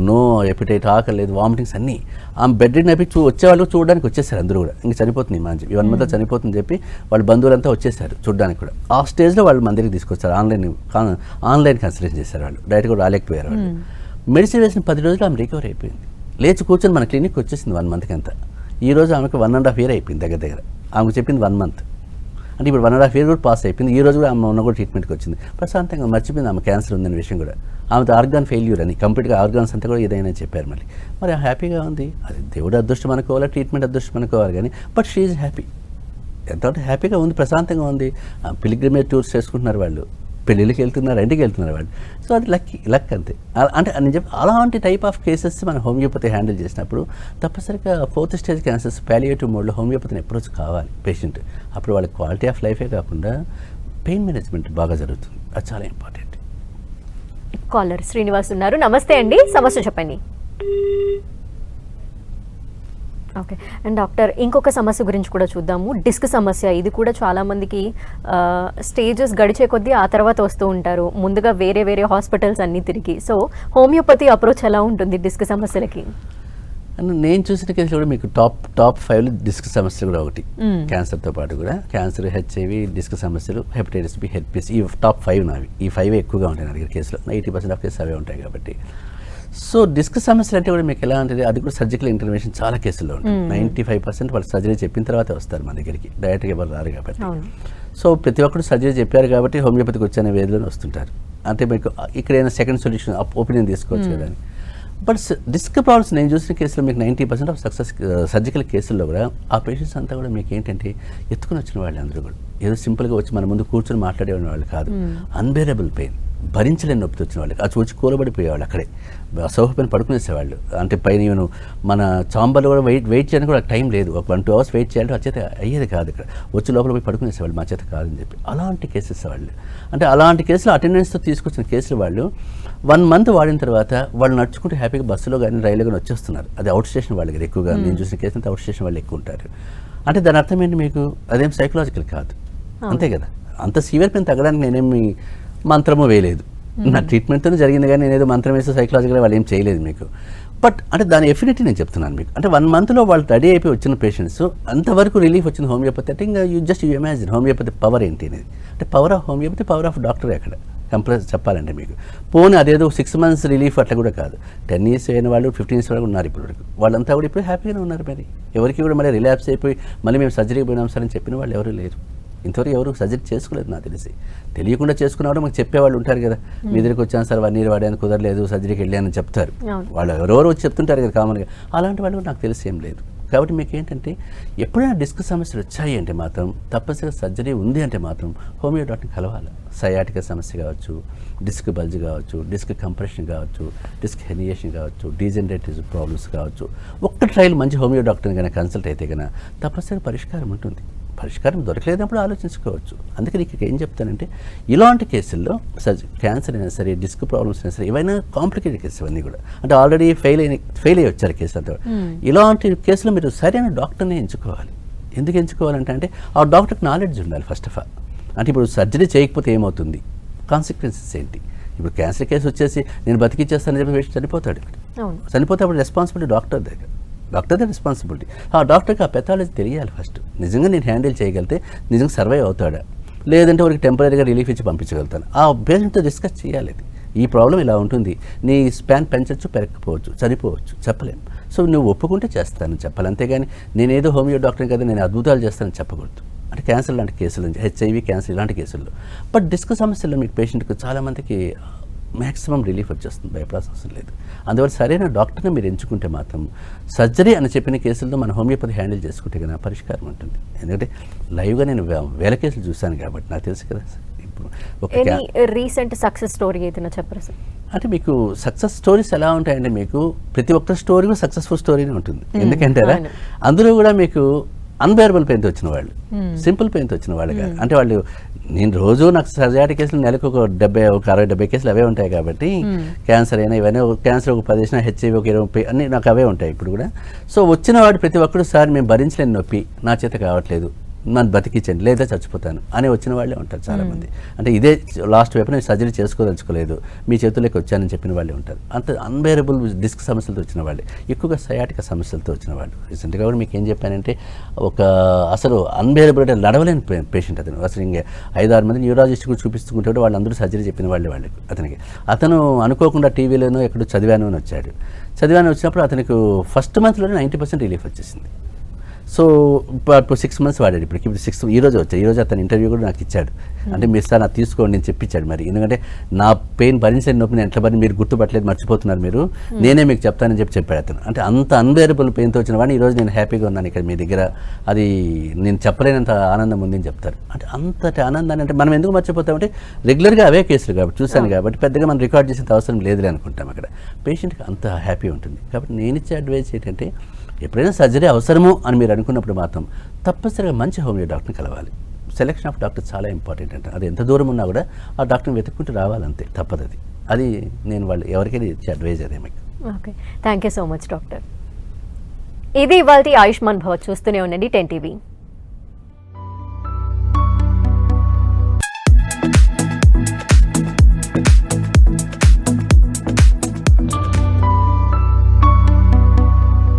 [SPEAKER 2] నో ఎపిటైట్, ఆకలి లేదు, వామిటింగ్స్ అన్నీ. ఆమె బెడ్ రిడన్ అయిపోయి వచ్చేవాళ్ళు చూడడానికి వచ్చేసారు అందరూ కూడా. ఇంక చనిపోతుంది మా చెప్పి 1 month చనిపోతుందని చెప్పి వాళ్ళ బంధువులంతా వచ్చేసారు చూడడానికి కూడా. ఆ స్టేజ్లో వాళ్ళు మన దగ్గరికి తీసుకొచ్చారు. ఆన్లైన్ కన్సల్టేషన్ చేశారు వాళ్ళు, డైరెక్ట్గా రాలేకపోయారు వాళ్ళు. మెడిసిన్ వేసిన 10 రోజులు ఆమె రికవరీ అయిపోయింది. లేచి కూర్చొని మన క్లినిక్ వచ్చేసింది 1 month అంతా. ఈ రోజు ఆమెకు 1.5 year అయిపోయింది దగ్గర. ఆమెకు చెప్పింది 1 month, అంటే ఇప్పుడు 1.5 year కూడా పాస్ అయిపోయింది. ఈ రోజు కూడా ఆమె ఉన్న కూడా ట్రీట్మెంట్కి వచ్చింది. ప్రశాంతంగా మర్చిపోయింది ఆమె క్యాన్సర్ ఉందనే విషయం కూడా. ఆమెతో ఆర్గాన్ ఫెయిల్యూర్ అని కంప్లీట్గా ఆర్గాన్స్ అంతా కూడా ఏదైనా చెప్పారు మళ్ళీ. మరి హ్యాపీగా ఉంది. అది దేవుడు అదృష్టం అనుకోవాలా, ట్రీట్మెంట్ అదృష్టం అనుకోవాలి కానీ, బట్ షీ ఈజ్ హ్యాపీ. ఎంత హ్యాపీగా ఉంది, ప్రశాంతంగా ఉంది. పిలిగ్రిమేజ్ టూర్స్ చేసుకుంటున్నారు వాళ్ళు, పెళ్ళిళ్ళకి వెళ్తున్నారు, ఇంటికి వెళ్తున్నారు వాళ్ళు. సో అది లక్ అంతే. అంటే నేను చెప్పి అలాంటి టైప్ ఆఫ్ కేసెస్ మన హోమియోపతి హ్యాండిల్ చేసినప్పుడు తప్పనిసరిగా 4th స్టేజ్ క్యాన్సర్స్ ప్యాలియేటివ్ మోడ్లో హోమియోపతిని అప్రోచ్ కావాలి పేషెంట్. అప్పుడు వాళ్ళ క్వాలిటీ ఆఫ్ లైఫే కాకుండా పెయిన్ మేనేజ్మెంట్ బాగా జరుగుతుంది. అది చాలా ఇంపార్టెంట్.
[SPEAKER 1] కాలర్ శ్రీనివాస్ ఉన్నారు. నమస్తే అండి, సమస్య చెప్పండి. ఓకే అండ్ డాక్టర్, ఇంకొక సమస్య గురించి కూడా చూద్దాము. డిస్క్ సమస్య. ఇది కూడా చాలామందికి స్టేజెస్ గడిచే కొద్దీ ఆ తర్వాత వస్తూ ఉంటారు, ముందుగా వేరే వేరే హాస్పిటల్స్ అన్నీ తిరిగి. సో హోమియోపతి అప్రోచ్ ఎలా ఉంటుంది డిస్క్ సమస్యలకి?
[SPEAKER 2] అండ్ నేను చూసిన కేసులో కూడా మీకు టాప్ 5లో డిస్క్ సమస్యలు కూడా ఒకటి. క్యాన్సర్తో పాటు కూడా క్యాన్సర్, హెచ్ఐవి, డిస్క్ సమస్యలు, హెపటైటిస్ బి, హెచ్పిస్, ఈ టాప్ 5 నావి. ఈ 5 ఎక్కువగా ఉంటాయి నా దగ్గర కేసులో. 80% ఆఫ్ కేసెస్ అవే ఉంటాయి కాబట్టి. సో డిస్క్ సమస్యలు అంటే కూడా మీకు ఎలా ఉంటుంది, అది కూడా సర్జికల్ ఇంటర్వెన్షన్ చాలా కేసుల్లో ఉంటుంది. 95% వాళ్ళు సర్జరీ చెప్పిన తర్వాతే వస్తారు మన దగ్గరికి, డైరెక్ట్గా ఎవరు రారు కాబట్టి. సో ప్రతి ఒక్కరు సర్జరీ చెప్పారు కాబట్టి హోమియోపతికి వచ్చే వేదిలోనే వస్తుంటారు. అంటే మీకు ఇక్కడ ఏదైనా సెకండ్ సొల్యూషన్ ఒపీనియన్ తీసుకోవచ్చు కదా అని. బట్ డిస్క్ ప్రాబ్లమ్స్ నేను చూసిన కేసులో మీకు 90% ఆఫ్ సక్సెస్ సర్జికల్ కేసుల్లో కూడా ఆ పేషెంట్స్ అంతా కూడా మీకు ఏంటంటే ఎత్తుకుని వచ్చిన వాళ్ళు అందరూ కూడా ఏదో సింపుల్గా వచ్చి మన ముందు కూర్చొని మాట్లాడే వాళ్ళు కాదు. అన్బేరబుల్ పెయిన్, భరించలేని నొప్పితో వచ్చిన వాళ్ళు, అది వచ్చి కూలబడిపోయేవాళ్ళు, అక్కడే సోఫా పైన పడుకునేసేవాళ్ళు. అంటే పైన ఈవెన్ మన చాంబర్లో కూడా వెయిట్ చేయడానికి కూడా టైం లేదు. ఒక 1-2 అవర్స్ వెయిట్ చేయాలంటే ఆ చేత అయ్యేది కాదు. ఇక్కడ వచ్చి లోపల పోయి పడుకునేసేవాళ్ళు, మా చేత కాదని చెప్పి. అలాంటి కేసెస్ వాళ్ళు, అంటే అలాంటి కేసులు అటెండెన్స్తో తీసుకొచ్చిన కేసులు వాళ్ళు 1 month వాడిన తర్వాత వాళ్ళు నడుచుకుంటూ హ్యాపీగా బస్సులో కానీ రైల్లో కానీ వచ్చేస్తున్నారు. అది అవుట్ స్టేషన్ వాళ్ళ దగ్గర ఎక్కువగా నేను చూసిన కేసు అంతా అవుట్ స్టేషన్ వాళ్ళు ఎక్కువ ఉంటారు. అంటే దాని అర్థం ఏంటి మీకు, అదేం సైకలాజికల్ కాదు, అంతే కదా. అంత సీవియర్ పెయిన్ తగ్గడానికి నేనేమి మంత్రము వేయలేదు, నా ట్రీట్మెంట్తోనే జరిగింది. కానీ నేనేదో మంత్రం వేస్తే సైకలాజికల్గా వాళ్ళు ఏం చేయలేదు మీకు. బట్ అంటే దాని ఎఫినిటీ నేను చెప్తున్నాను మీకు. అంటే 1 monthలో వాళ్ళు రెడీ అయిపోయి వచ్చిన పేషెంట్స్ అంతవరకు రిలీఫ్ వచ్చింది హోమియోపతి అంటే. ఇంకా యూ ఇమాజిన్ హోమియోపతి పవర్ ఏంటి అనేది. అంటే power of homeopathy, power of doctor ఎక్కడ కంప్రెస్ చెప్పాలంటే మీకు. పోనీ అదేదో 6 months రిలీఫ్ అట్లా కూడా కాదు. 10 years అయిన వాళ్ళు, 15 years వరకు ఉన్నారు ఇప్పుడు వరకు. వాళ్ళంతా కూడా ఇప్పుడు హ్యాపీగానే ఉన్నారు. మరి ఎవరికి కూడా మళ్ళీ రిలాప్స్ అయిపోయి మళ్ళీ మేము సర్జరీకి పోయినాం సార్ అని చెప్పిన వాళ్ళు ఎవరు లేరు. ఇంతవరకు ఎవరు సర్జరీ చేసుకోలేదు నాకు తెలిసి. తెలియకుండా చేసుకున్నవాడు మాకు చెప్పేవాళ్ళు ఉంటారు కదా, మీ దగ్గరికి వచ్చాను సార్ 1 year వాడాను కుదరలేదు సర్జరీకి వెళ్ళానని చెప్తారు. వాళ్ళు ఎవరెవరు వచ్చి చెప్తుంటారు కదా కామన్గా. అలాంటి వాళ్ళు నాకు తెలిసి ఏం లేదు. కాబట్టి మీకు ఏంటంటే ఎప్పుడైనా డిస్క్ సమస్యలు వచ్చాయి అంటే మాత్రం తప్పనిసరిగా సర్జరీ ఉంది అంటే మాత్రం హోమియో డాక్టర్ని కలవాలి. సయాటిక సమస్య కావచ్చు, డిస్క్ బల్జ్ కావచ్చు, డిస్క్ కంప్రెషన్ కావచ్చు, డిస్క్ హెర్నియేషన్ కావచ్చు, డీజనరేటివ్ ప్రాబ్లమ్స్ కావచ్చు. ఒక్క ట్రయల్ మంచి హోమియో డాక్టర్ని కనుక కన్సల్ట్ అయితే కనుక తప్పనిసరిగా పరిష్కారం ఉంటుంది. పరిష్కారం దొరకలేనప్పుడు ఆలోచించుకోవచ్చు. అందుకే నీకు ఏం చెప్తానంటే ఇలాంటి కేసుల్లో క్యాన్సర్ అయినా సరే, డిస్క్ ప్రాబ్లమ్స్ అయినా సరే, ఏవైనా కాంప్లికేటెడ్ కేసులు అన్నీ కూడా అంటే ఆల్రెడీ ఫెయిల్ అయ్యి వచ్చారు కేసు అంతా. ఇలాంటి కేసులో మీరు సరైన డాక్టర్ని ఎంచుకోవాలి. ఎందుకు ఎంచుకోవాలంటే అంటే ఆ డాక్టర్కి నాలెడ్జ్ ఉండాలి ఫస్ట్ ఆఫ్ ఆల్. అంటే ఇప్పుడు సర్జరీ చేయకపోతే ఏమవుతుంది, కాన్సిక్వెన్సెస్ ఏంటి. ఇప్పుడు క్యాన్సర్ కేసు వచ్చేసి నేను బతికిచ్చేస్తానని చెప్పి పేషెంట్ చనిపోతాడు. చనిపోతే అప్పుడు రెస్పాన్సిబిలిటీ డాక్టర్ దగ్గర రెస్పాన్సిబిలిటీ. ఆ డాక్టర్కి ఆ పెథాలజీ తెలియాలి ఫస్ట్. నిజంగా నేను హ్యాండిల్ చేయగలిగితే నిజంగా సర్వైవ్ అవుతాడా, లేదంటే వారికి టెంపరీగా రిలీఫ్ ఇచ్చి పంపించగలుగుతాను. ఆ పేషెంట్తో డిస్కస్ చేయాలి. ఈ ప్రాబ్లం ఇలా ఉంటుంది, నీ స్పాన్ పెంచవచ్చు, పెరగకపోవచ్చు, చనిపోవచ్చు, చెప్పలేము. సో నువ్వు ఒప్పుకుంటే చేస్తానని చెప్పాలి. అంతేగాని నేనేదో హోమియో డాక్టర్ కదా నేను అద్భుతాలు చేస్తానని చెప్పకూడదు. అంటే క్యాన్సర్ లాంటి కేసులు, హెచ్ఐవి, క్యాన్సర్ ఇలాంటి కేసుల్లో. బట్ డిస్క్ సమస్యల్లో మీకు పేషెంట్కి చాలామందికి మ్యాక్సిమం రిలీఫ్ వచ్చేస్తుంది, భయపడాల్సిన అవసరం లేదు. అందువల్ల సరైన డాక్టర్ని మీరు ఎంచుకుంటే మాత్రం సర్జరీ అని చెప్పిన కేసుల్లో మన హోమియోపతి హ్యాండిల్ చేసుకుంటే కదా పరిష్కారం ఉంటుంది. ఎందుకంటే లైవ్గా నేను 1000 కేసులు చూశాను కాబట్టి నాకు తెలుసు కదా. ఇప్పుడు
[SPEAKER 1] రీసెంట్ సక్సెస్ స్టోరీ ఏదైనా చెప్పరా సార్?
[SPEAKER 2] అంటే మీకు సక్సెస్ స్టోరీస్ ఎలా ఉంటాయంటే మీకు ప్రతి ఒక్క స్టోరీ కూడా సక్సెస్ఫుల్ స్టోరీనే ఉంటుంది. ఎందుకంటారా అందులో కూడా మీకు అన్బేరబుల్ పెయిన్తో వచ్చిన వాళ్ళు, సింపుల్ పెయిన్తో వచ్చిన వాళ్ళు కాదు. అంటే వాళ్ళు నేను రోజు నాకు సర్జరీ కేసులు నెలకు ఒక 60-70 కేసులు అవే ఉంటాయి కాబట్టి క్యాన్సర్ అయినా ఇవన్నీ క్యాన్సర్ ఒక 10 హెచ్ఐవి ఒక 20 అన్నీ నాకు అవే ఉంటాయి ఇప్పుడు కూడా. సో వచ్చిన వాడు ప్రతి ఒక్కరు సార్ మేము భరించలేని నొప్పి, నా చేత కావట్లేదు, నన్ను బతికించండి లేదా చచ్చిపోతాను అని వచ్చిన వాళ్ళే ఉంటారు చాలామంది. అంటే ఇదే లాస్ట్ వైపు నేను సర్జరీ చేసుకోదలుచుకోలేదు, మీ చేతుల్లోకి వచ్చానని చెప్పిన వాళ్ళే ఉంటారు. అంత అన్బేరబుల్ డిస్క్ సమస్యలతో వచ్చిన వాళ్ళే, ఎక్కువగా సయాటిక సమస్యలతో వచ్చిన వాళ్ళు. రీసెంట్గా కూడా మీకు ఏం చెప్పానంటే అసలు అన్బేరబుల్ అంటే నడవలేని పేషెంట్ అతను. అసలు ఇంకా 5-6 మంది న్యూరాలజిస్ట్కు చూపిస్తుంటే కూడా వాళ్ళందరూ సర్జరీ చెప్పిన వాళ్ళకి అతనికి. అతను అనుకోకుండా టీవీలోనో ఎక్కడో చదివాను అని వచ్చాడు. వచ్చినప్పుడు అతనికి ఫస్ట్ మంత్లోనే 90% రిలీఫ్ వచ్చేసింది. సో ఇప్పుడు 6 months వాడాడు. ఇప్పుడు ఈరోజు అతను ఇంటర్వ్యూ కూడా నాకు ఇచ్చాడు. అంటే మీరు సార్ నాకు తీసుకోండి నేను చెప్పించాడు. మరి ఎందుకంటే నా పెయిన్ భరించే నొప్పి నేను ఎట్లా మీరు గుర్తుపట్టలేదు, మర్చిపోతున్నారు మీరు, నేనే మీకు చెప్తానని చెప్పాడు అతను. అంటే అంత అన్బేరబుల్ పెయిన్తో వచ్చిన వాడిని ఈరోజు నేను హ్యాపీగా ఉన్నాను ఇక్కడ మీ దగ్గర, అది నేను చెప్పలేనంత ఆనందం ఉంది అని చెప్తారు. అంటే అంతటి ఆనందాన్ని అంటే మనం ఎందుకు మర్చిపోతామంటే రెగ్యులర్గా అవే కేసులు కాబట్టి చూశాను కాబట్టి పెద్దగా మనం రికార్డ్ చేసేంత అవసరం లేదులే అనుకుంటాం. అక్కడ పేషెంట్కి అంత హ్యాపీ ఉంటుంది. కాబట్టి నేను ఇచ్చే అడ్వైస్ ఏంటంటే ఎప్పుడైనా సర్జరీ అవసరము అని మీరు అనుకున్నప్పుడు మాత్రం తప్పనిసరిగా మంచి హోమియో డాక్టర్ని కలవాలి. సెలెక్షన్ ఆఫ్ డాక్టర్ చాలా ఇంపార్టెంట్ అంట. అది ఎంత దూరం ఉన్నా కూడా ఆ డాక్టర్ని వెతుక్కుంటూ రావాలంతే, తప్పదు. అది నేను వాళ్ళు ఎవరికైనా ఇచ్చే అడ్వైజ్ అదే మీకు.
[SPEAKER 1] Okay, thank you so much doctor. ఇది ఇవాల్టి ఆయుష్మాన్ భవ. చూస్తూనే ఉండండి 10 TV.